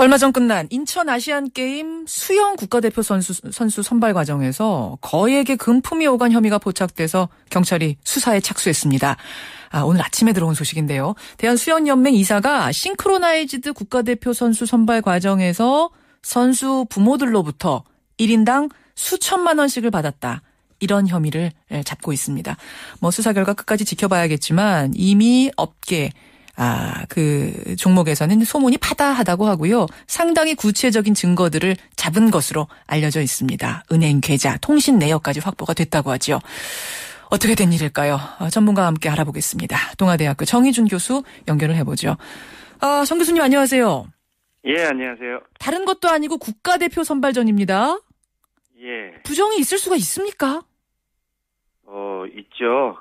얼마 전 끝난 인천 아시안게임 수영 국가대표 선수 선발 과정에서 거액의 금품이 오간 혐의가 포착돼서 경찰이 수사에 착수했습니다. 오늘 아침에 들어온 소식인데요. 대한수영연맹 이사가 싱크로나이즈드 국가대표 선수 선발 과정에서 선수 부모들로부터 1인당 수천만 원씩을 받았다. 이런 혐의를 잡고 있습니다. 수사 결과 끝까지 지켜봐야겠지만 이미 업계 그 종목에서는 소문이 파다하다고 하고요. 상당히 구체적인 증거들을 잡은 것으로 알려져 있습니다. 은행 계좌, 통신 내역까지 확보가 됐다고 하죠. 어떻게 된 일일까요? 전문가와 함께 알아보겠습니다. 동아대학교 정희준 교수 연결을 해보죠. 정 교수님 안녕하세요. 예, 안녕하세요. 다른 것도 아니고 국가대표 선발전입니다. 예. 부정이 있을 수가 있습니까? 있죠.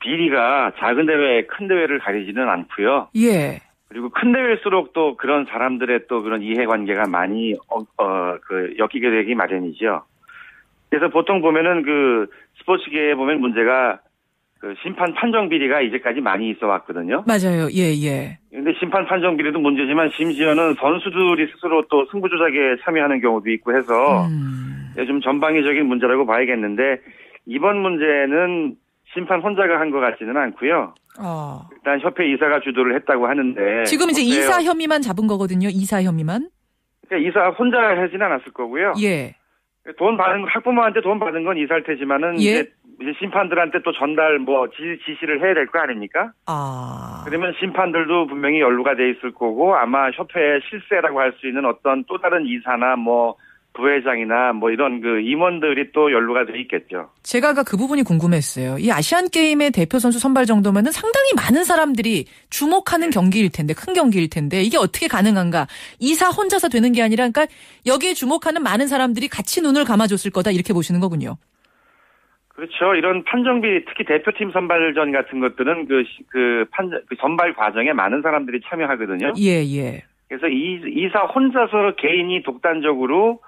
비리가 작은 대회, 큰 대회를 가리지는 않고요. 예. 그리고 큰 대회일수록 또 그런 사람들의 또 그런 이해관계가 많이, 엮이게 되기 마련이죠. 그래서 보통 보면은 스포츠계에 보면 문제가 심판 판정 비리가 이제까지 많이 있어 왔거든요. 맞아요. 예, 예. 근데 심판 판정 비리도 문제지만 심지어는 선수들이 스스로 또 승부 조작에 참여하는 경우도 있고 해서 좀 전방위적인 문제라고 봐야겠는데 이번 문제는 심판 혼자가 한 것 같지는 않고요. 일단 협회 이사가 주도를 했다고 하는데 지금 이제 이사 혐의만 잡은 거거든요. 이사 혐의만. 그러니까 이사 혼자 하진 않았을 거고요. 예. 학부모한테 돈 받은 건 이사일 테지만은 예? 이제 심판들한테 또 전달 지시를 해야 될 거 아닙니까? 그러면 심판들도 분명히 연루가 돼 있을 거고 아마 협회의 실세라고 할 수 있는 어떤 또 다른 이사나 부회장이나 이런 임원들이 또 연루가 돼 있겠죠. 제가 그 부분이 궁금했어요. 이 아시안게임의 대표 선수 선발 정도면은 상당히 많은 사람들이 주목하는 경기일 텐데, 큰 경기일 텐데, 이게 어떻게 가능한가? 이사 혼자서 되는 게 아니라, 그러니까 여기에 주목하는 많은 사람들이 같이 눈을 감아줬을 거다, 이렇게 보시는 거군요. 그렇죠. 이런 판정비, 특히 대표팀 선발전 같은 것들은 선발 과정에 많은 사람들이 참여하거든요. 예, 예. 그래서 이사 혼자서 개인이 독단적으로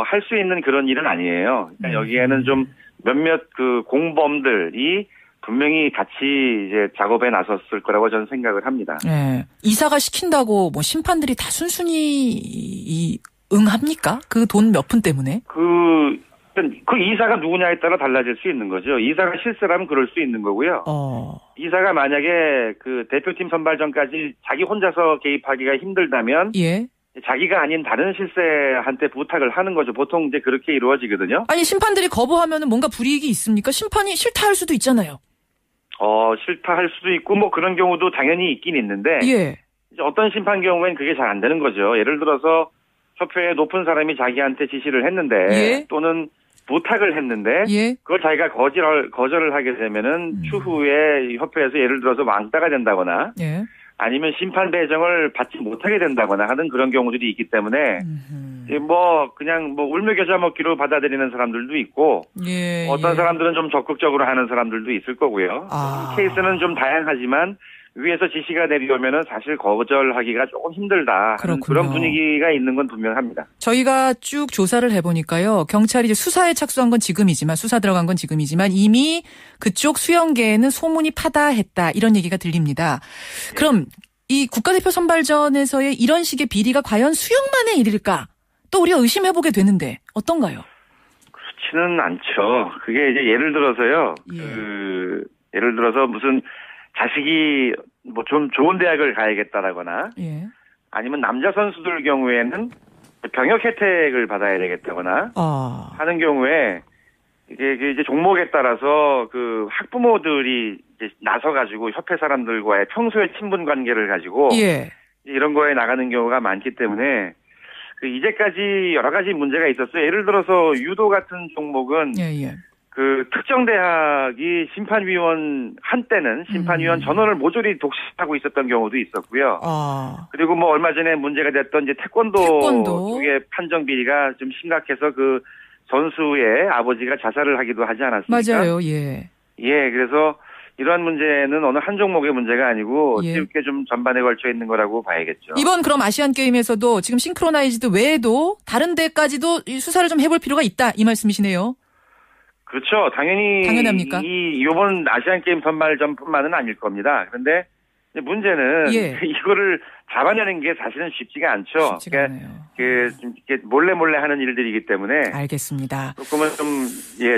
할 수 있는 그런 일은 아니에요. 그러니까 여기에는 좀 몇몇 공범들이 분명히 같이 이제 작업에 나섰을 거라고 저는 생각을 합니다. 네. 이사가 시킨다고 심판들이 다 순순히 응합니까? 그 돈 몇 푼 때문에? 그 이사가 누구냐에 따라 달라질 수 있는 거죠. 이사가 실세라면 그럴 수 있는 거고요. 이사가 만약에 대표팀 선발전까지 자기 혼자서 개입하기가 힘들다면 예. 자기가 아닌 다른 실세한테 부탁을 하는 거죠. 보통 이제 그렇게 이루어지거든요. 아니 심판들이 거부하면은 뭔가 불이익이 있습니까? 심판이 싫다 할 수도 있잖아요. 싫다 할 수도 있고 그런 경우도 당연히 있긴 있는데 예. 이제 어떤 심판 경우엔 그게 잘 안 되는 거죠. 예를 들어서 협회의 높은 사람이 자기한테 지시를 했는데 예. 또는 부탁을 했는데 예. 그걸 자기가 거절을 하게 되면은 추후에 협회에서 예를 들어서 왕따가 된다거나 예. 아니면 심판 배정을 받지 못하게 된다거나 하는 그런 경우들이 있기 때문에 그냥 울며겨자 먹기로 받아들이는 사람들도 있고 예, 어떤 예. 사람들은 좀 적극적으로 하는 사람들도 있을 거고요. 케이스는 좀 다양하지만 위에서 지시가 내려오면은 사실 거절하기가 조금 힘들다 하는 그런 분위기가 있는 건 분명합니다. 저희가 쭉 조사를 해보니까요. 경찰이 이제 수사에 착수한 건 지금이지만 수사 들어간 건 지금이지만 이미 그쪽 수영계에는 소문이 파다했다 이런 얘기가 들립니다. 그럼 이 국가대표 선발전에서의 이런 식의 비리가 과연 수영만의 일일까? 또 우리가 의심해보게 되는데 어떤가요? 그렇지는 않죠. 그게 이제 예를 들어서요. 예를 들어서 무슨 자식이 좀 좋은 대학을 가야겠다라거나 예. 아니면 남자 선수들 경우에는 병역 혜택을 받아야 되겠다거나 하는 경우에 이게 종목에 따라서 학부모들이 이제 나서가지고 협회 사람들과의 평소의 친분 관계를 가지고 예. 이런 거에 나가는 경우가 많기 때문에 이제까지 여러 가지 문제가 있었어요. 예를 들어서 유도 같은 종목은 예. 특정 대학이 심판위원 한때는 심판위원 전원을 모조리 독식하고 있었던 경우도 있었고요. 그리고 얼마 전에 문제가 됐던 이제 태권도 쪽의 판정 비리가 좀 심각해서 선수의 아버지가 자살을 하기도 하지 않았습니까? 맞아요. 예. 예, 그래서 이러한 문제는 어느 한 종목의 문제가 아니고 쉽게 좀 전반에 걸쳐 있는 거라고 봐야겠죠. 이번 그럼 아시안게임에서도 지금 싱크로나이즈드 외에도 다른 데까지도 수사를 좀 해볼 필요가 있다 이 말씀이시네요. 그렇죠. 당연합니까? 이번 아시안게임 선발전뿐만은 아닐 겁니다. 그런데 문제는 이거를 잡아내는 게 사실은 쉽지가 않죠. 쉽지가 않아요. 좀 이렇게 몰래 하는 일들이기 때문에. 알겠습니다. 조금은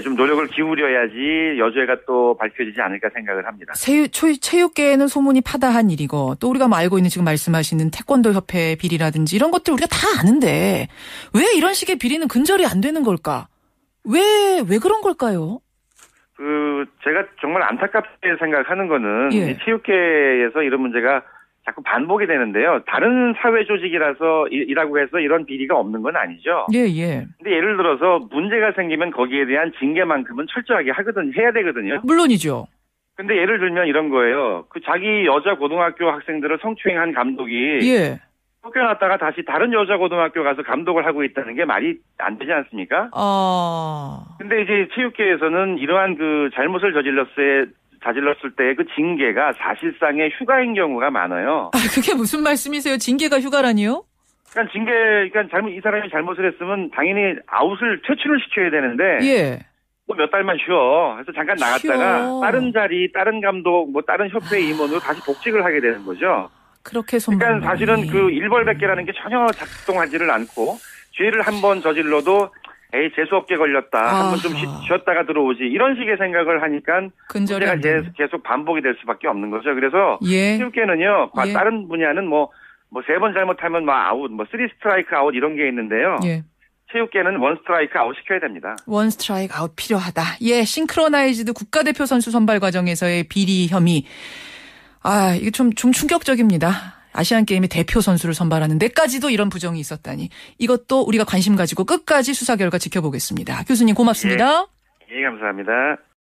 좀 노력을 기울여야지 여죄가 또 밝혀지지 않을까 생각을 합니다. 체육계에는 소문이 파다한 일이고 또 우리가 알고 있는 지금 말씀하시는 태권도 협회 비리라든지 이런 것들 우리가 다 아는데 왜 이런 식의 비리는 근절이 안 되는 걸까? 왜 그런 걸까요? 제가 정말 안타깝게 생각하는 거는 이 체육계에서 이런 문제가 자꾸 반복이 되는데요. 다른 사회 조직이라고 해서 이런 비리가 없는 건 아니죠. 예. 근데 예를 들어서 문제가 생기면 거기에 대한 징계만큼은 철저하게 해야 되거든요. 물론이죠. 근데 예를 들면 이런 거예요. 자기 여자 고등학교 학생들을 성추행한 감독이 쫓겨났다가 다시 다른 여자 고등학교 가서 감독을 하고 있다는 게 말이 안 되지 않습니까? 근데 이제 체육계에서는 이러한 잘못을 저질렀을 때 그 징계가 사실상의 휴가인 경우가 많아요. 그게 무슨 말씀이세요? 징계가 휴가라니요? 그러니까 이 사람이 잘못을 했으면 당연히 퇴출을 시켜야 되는데. 뭐 몇 달만 쉬어. 그래서 잠깐 나갔다가 다른 감독, 다른 협회 임원으로 다시 복직을 하게 되는 거죠. 그렇게 그러니까 사실은 일벌백계라는 게 전혀 작동하지를 않고 죄를 한번 저질러도 재수없게 걸렸다. 한번 좀 쉬었다가 들어오지. 이런 식의 생각을 하니까 문제가 계속 반복이 될 수밖에 없는 거죠. 그래서 체육계는요. 다른 분야는 3번 잘못하면 아웃, 3 스트라이크 아웃 이런 게 있는데요. 체육계는 1 스트라이크 아웃 시켜야 됩니다. 1 스트라이크 아웃 필요하다. 싱크로나이즈드 국가대표 선수 선발 과정에서의 비리 혐의. 이게 좀 충격적입니다. 아시안게임의 대표 선수를 선발하는 데까지도 이런 부정이 있었다니. 이것도 우리가 관심 가지고 끝까지 수사 결과 지켜보겠습니다. 교수님 고맙습니다. 예, 감사합니다.